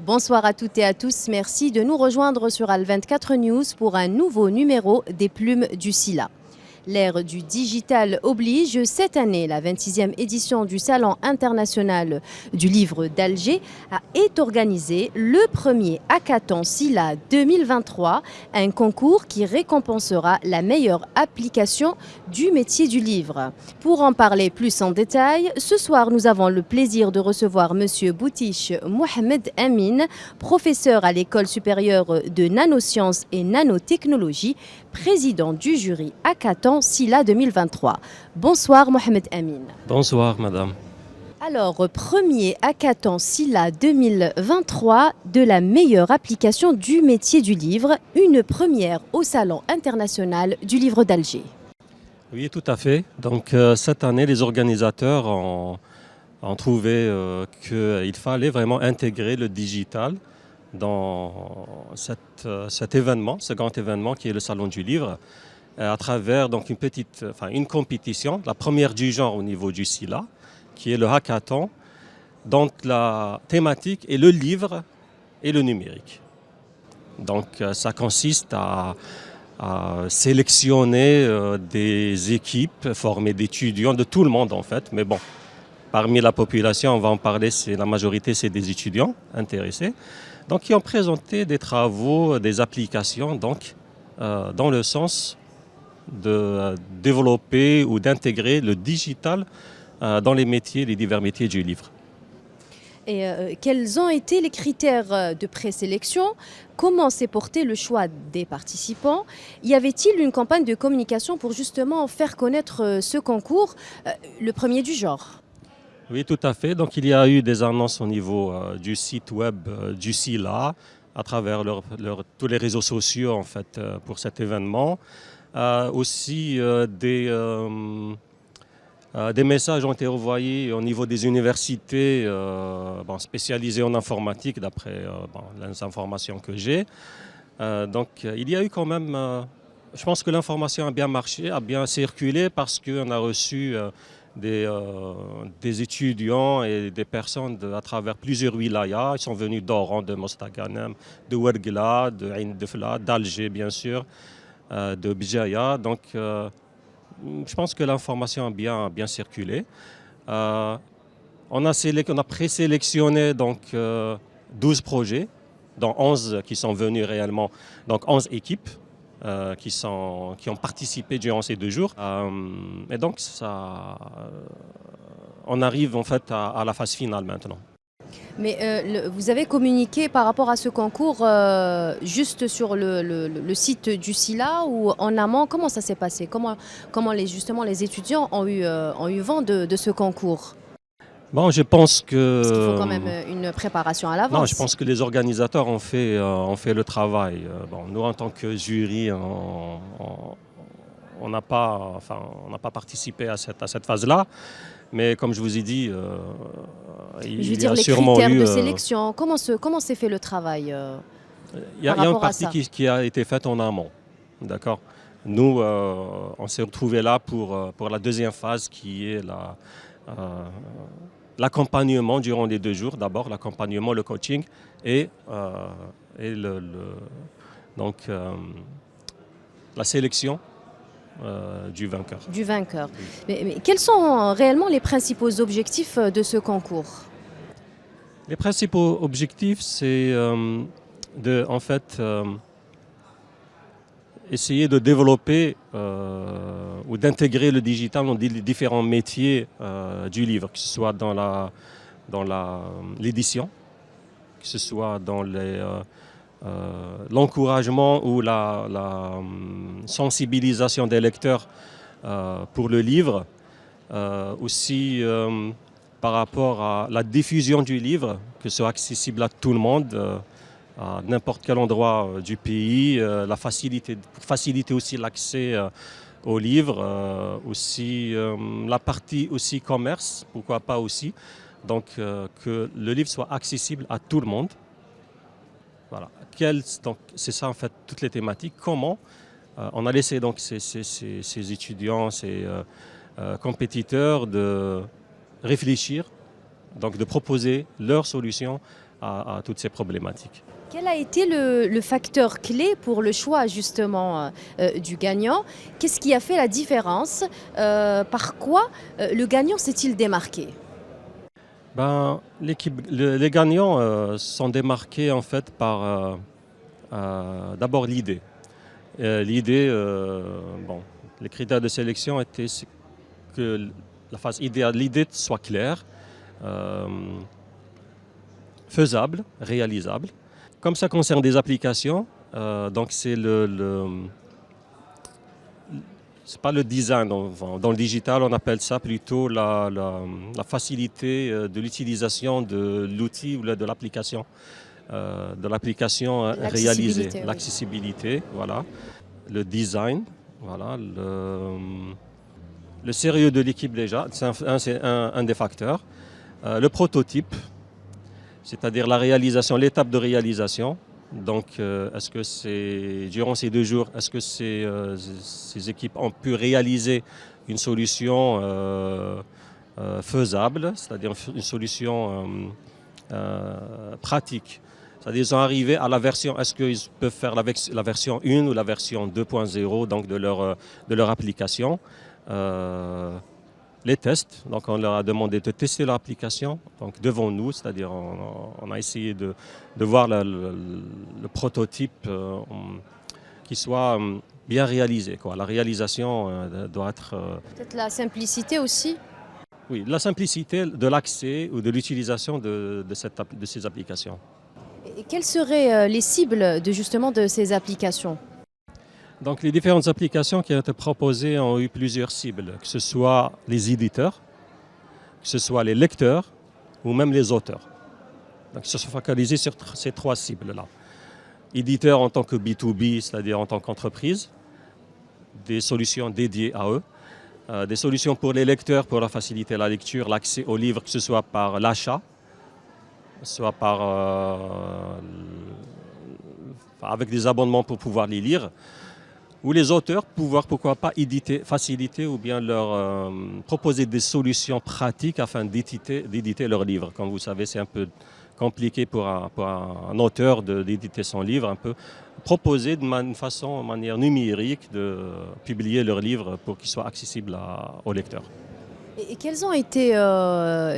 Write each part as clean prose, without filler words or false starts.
Bonsoir à toutes et à tous. Merci de nous rejoindre sur Al24 News pour un nouveau numéro des Plumes du Sila. L'ère du digital oblige. Cette année, la 26e édition du Salon international du livre d'Alger est organisée le premier hackathon Sila 2023, un concours qui récompensera la meilleure application du métier du livre. Pour en parler plus en détail, ce soir nous avons le plaisir de recevoir M. Boutiche Mohamed Amin, professeur à l'École supérieure de nanosciences et nanotechnologie, président du jury hackathon Sila 2023. Bonsoir Mohamed Amin. Bonsoir madame. Alors, premier hackathon Sila 2023 de la meilleure application du métier du livre, une première au Salon international du livre d'Alger. Oui, tout à fait. Donc cette année, les organisateurs ont trouvé qu'il fallait vraiment intégrer le digital dans cet événement, ce grand événement qui est le Salon du livre, à travers donc une compétition, la première du genre au niveau du SILA, qui est le hackathon, dont la thématique est le livre et le numérique. Donc ça consiste à sélectionner des équipes formées d'étudiants de tout le monde en fait, mais bon, parmi la population, on va en parler, la majorité c'est des étudiants intéressés, donc qui ont présenté des travaux, des applications, donc dans le sens de développer ou d'intégrer le digital dans les métiers, les divers métiers du livre. Et quels ont été les critères de présélection? Comment s'est porté le choix des participants? Y avait-il une campagne de communication pour justement faire connaître ce concours, le premier du genre? Oui, tout à fait. Donc il y a eu des annonces au niveau du site web du SILA, à travers tous les réseaux sociaux en fait, pour cet événement. Aussi des messages ont été envoyés au niveau des universités spécialisées en informatique, d'après les informations que j'ai. Donc il y a eu quand même, je pense que l'information a bien marché, a bien circulé, parce qu'on a reçu des étudiants et des personnes à travers plusieurs wilayas. Ils sont venus d'Oran, de Mostaganem, de Ouergla, de Ain Defla, d'Alger bien sûr, de Bjaya. Donc je pense que l'information a bien circulé. On a présélectionné donc 12 projets, dont 11 qui sont venus réellement, donc 11 équipes qui ont participé durant ces 2 jours. Et donc on arrive en fait à la phase finale maintenant. Mais vous avez communiqué par rapport à ce concours juste sur le site du SILA ou en amont? Comment ça s'est passé? Comment justement les étudiants ont eu vent de ce concours? Bon, je pense que... Parce qu'il faut quand même une préparation à l'avance. Non, je pense que les organisateurs ont fait le travail. Nous, en tant que jury, on n'a pas participé à cette phase-là. Mais comme je vous ai dit, je veux dire, les critères de sélection, comment s'est fait le travail il y a une partie qui a été faite en amont. D'accord. Nous, on s'est retrouvés là pour la deuxième phase, qui est l'accompagnement durant les 2 jours. D'abord, l'accompagnement, le coaching et la sélection du vainqueur. Mais quels sont réellement les principaux objectifs de ce concours? Les principaux objectifs, c'est essayer de développer ou d'intégrer le digital dans les différents métiers du livre, que ce soit dans l'édition, que ce soit dans l'encouragement ou la sensibilisation des lecteurs pour le livre, aussi par rapport à la diffusion du livre, que ce soit accessible à tout le monde, à n'importe quel endroit du pays, pour faciliter aussi l'accès aux livres, aussi la partie aussi commerce, pourquoi pas aussi, donc que le livre soit accessible à tout le monde. Voilà. Donc c'est ça en fait toutes les thématiques. Comment on a laissé donc ces étudiants, ces compétiteurs de réfléchir, donc de proposer leurs solutions à toutes ces problématiques. Quel a été le facteur clé pour le choix justement du gagnant? Qu'est-ce qui a fait la différence? Par quoi le gagnant s'est-il démarqué? Ben, les gagnants sont démarqués en fait par d'abord l'idée. L'idée, bon, les critères de sélection étaient que la phase idéale, l'idée soit claire, faisable, réalisable. Comme ça concerne des applications, donc c'est c'est pas le design. Dans le digital, on appelle ça plutôt la facilité de l'utilisation de l'outil ou de l'application réalisée. Oui. L'accessibilité, voilà. Le design, voilà. Le sérieux de l'équipe déjà, c'est un des facteurs. Le prototype, c'est-à-dire la réalisation, l'étape de réalisation. Donc, est-ce que c'est durant ces 2 jours, est-ce que ces équipes ont pu réaliser une solution faisable, c'est-à-dire une solution pratique? C'est-à-dire ils sont arrivés à la version, est-ce qu'ils peuvent faire la version 1 ou la version 2.0 donc de leur application? Les tests, donc on leur a demandé de tester l'application donc devant nous, c'est-à-dire on a essayé de voir le prototype qui soit bien réalisé, quoi. La réalisation doit être... Peut-être la simplicité aussi? Oui, la simplicité de l'accès ou de l'utilisation de ces applications. Et quelles seraient les cibles justement de ces applications? Donc les différentes applications qui ont été proposées ont eu plusieurs cibles, que ce soit les éditeurs, que ce soit les lecteurs ou même les auteurs. Donc ils se sont focalisés sur ces 3 cibles-là. Éditeurs en tant que B2B, c'est-à-dire en tant qu'entreprise, des solutions dédiées à eux, des solutions pour les lecteurs pour leur faciliter la lecture, l'accès aux livres, que ce soit par l'achat, soit avec des abonnements pour pouvoir les lire, ou les auteurs pouvoir, pourquoi pas, faciliter ou bien leur proposer des solutions pratiques afin d'éditer leurs livres. Comme vous savez, c'est un peu compliqué pour un auteur d'éditer son livre, un peu proposer de manière numérique de publier leurs livres pour qu'ils soient accessibles aux lecteurs. Et quelles ont été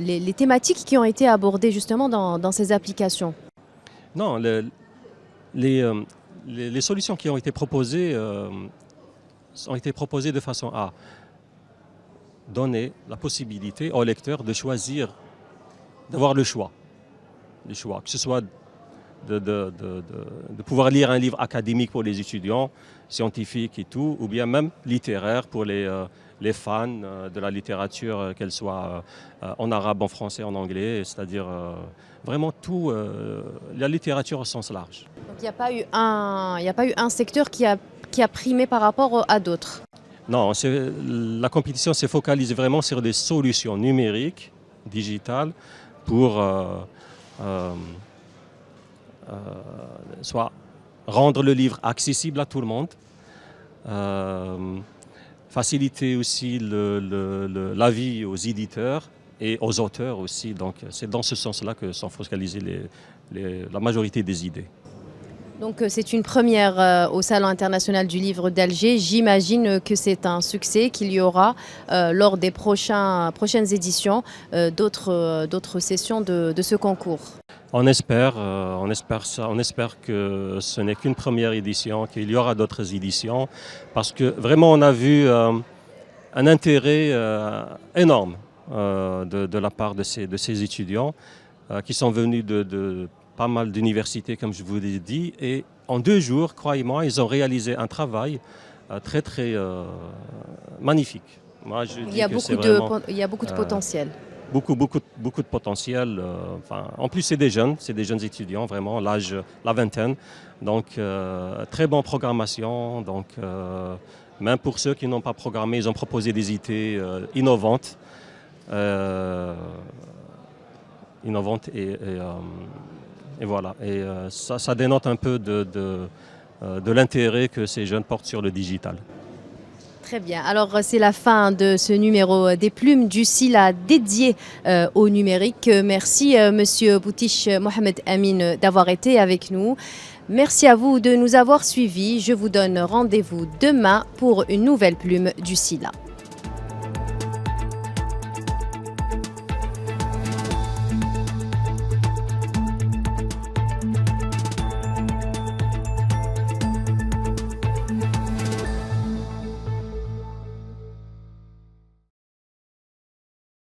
les thématiques qui ont été abordées justement dans ces applications? Non, les solutions qui ont été proposées de façon à donner la possibilité au lecteur de choisir, d'avoir le choix, que ce soit de pouvoir lire un livre académique pour les étudiants, scientifiques et tout, ou bien même littéraire pour les fans de la littérature, qu'elle soit en arabe, en français, en anglais, c'est-à-dire vraiment tout, la littérature au sens large. Donc il n'y a pas eu un secteur qui a primé par rapport à d'autres? Non, la compétition s'est focalisée vraiment sur des solutions numériques, digitales, pour soit rendre le livre accessible à tout le monde, faciliter aussi la vie aux éditeurs et aux auteurs aussi. Donc c'est dans ce sens-là que sont focalisées la majorité des idées. Donc c'est une première au Salon international du livre d'Alger. J'imagine que c'est un succès, qu'il y aura lors des prochaines éditions d'autres sessions de ce concours. On espère ça. On espère que ce n'est qu'une première édition, qu'il y aura d'autres éditions, parce que vraiment on a vu un intérêt énorme de la part de ces étudiants qui sont venus de pas mal d'universités, comme je vous l'ai dit, et en 2 jours, croyez-moi, ils ont réalisé un travail très magnifique. Moi, Il y a beaucoup de potentiel. Beaucoup de potentiel. En plus, c'est des jeunes étudiants, vraiment, l'âge, la vingtaine. Donc, très bonne programmation. Donc, même pour ceux qui n'ont pas programmé, ils ont proposé des idées innovantes. Et voilà. Et ça dénote un peu de l'intérêt que ces jeunes portent sur le digital. Très bien. Alors, c'est la fin de ce numéro des plumes du SILA dédié au numérique. Merci, Monsieur Boutiche Mohamed Amin, d'avoir été avec nous. Merci à vous de nous avoir suivis. Je vous donne rendez-vous demain pour une nouvelle plume du SILA.